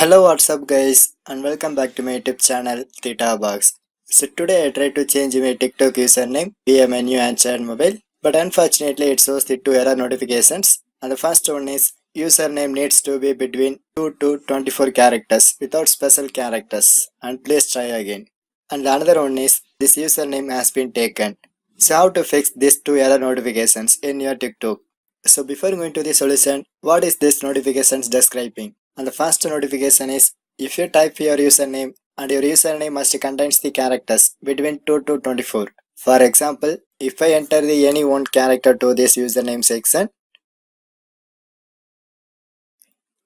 Hello, what's up guys, and welcome back to my YouTube channel Theta Box. So today I tried to change my TikTok username via my new Android mobile, but unfortunately it shows the two error notifications. And the first one is username needs to be between 2 to 24 characters without special characters, and please try again. And the another one is this username has been taken. So how to fix these two error notifications in your TikTok? So before going to the solution, what is this notifications describing? And the first notification is if you type your username and your username must contains the characters between 2 to 24. For example, if I enter the any one character to this username section,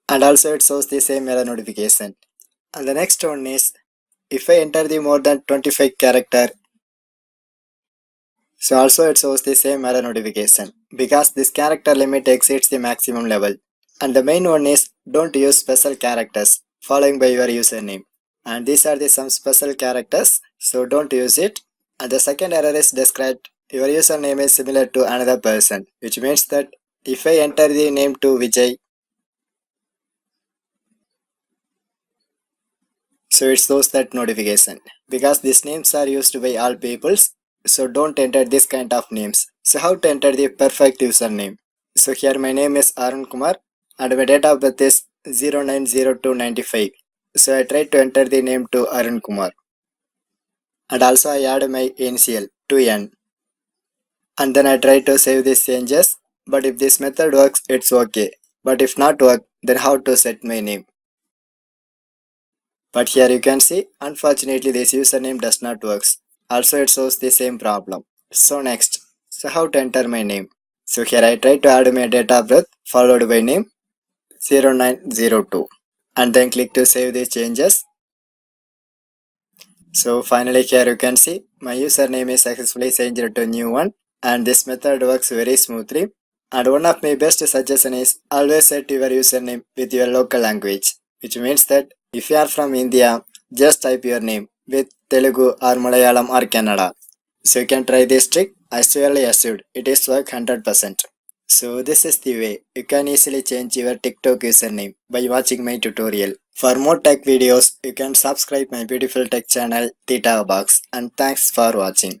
and also it shows the same error notification. And the next one is if I enter the more than 25 character, so also it shows the same error notification because this character limit exceeds the maximum level. And the main one is don't use special characters following by your username. And these are the some special characters, so don't use it. And the second error is described your username is similar to another person, which means that if I enter the name to Vijay, so it shows that notification because these names are used by all peoples, so don't enter this kind of names. So how to enter the perfect username? So here my name is Arun Kumar and my date of birth is 090295. So I try to enter the name to Arun Kumar, and also I add my initial to N, and then I try to save these changes. But if this method works, it's okay, but if not work, then how to set my name? But here you can see, unfortunately this username does not works. Also it shows the same problem. So next, so how to enter my name? So here I try to add my date of birth followed by name 0902, and then click to save the changes. So finally here you can see my username is successfully changed to new one, and this method works very smoothly. And one of my best suggestion is always set your username with your local language, which means that if you are from India, just type your name with Telugu or Malayalam or Kannada. So you can try this trick. I surely assured it is work 100%. So this is the way you can easily change your TikTok username by watching my tutorial. For more tech videos, you can subscribe my beautiful tech channel Theta Box, and thanks for watching.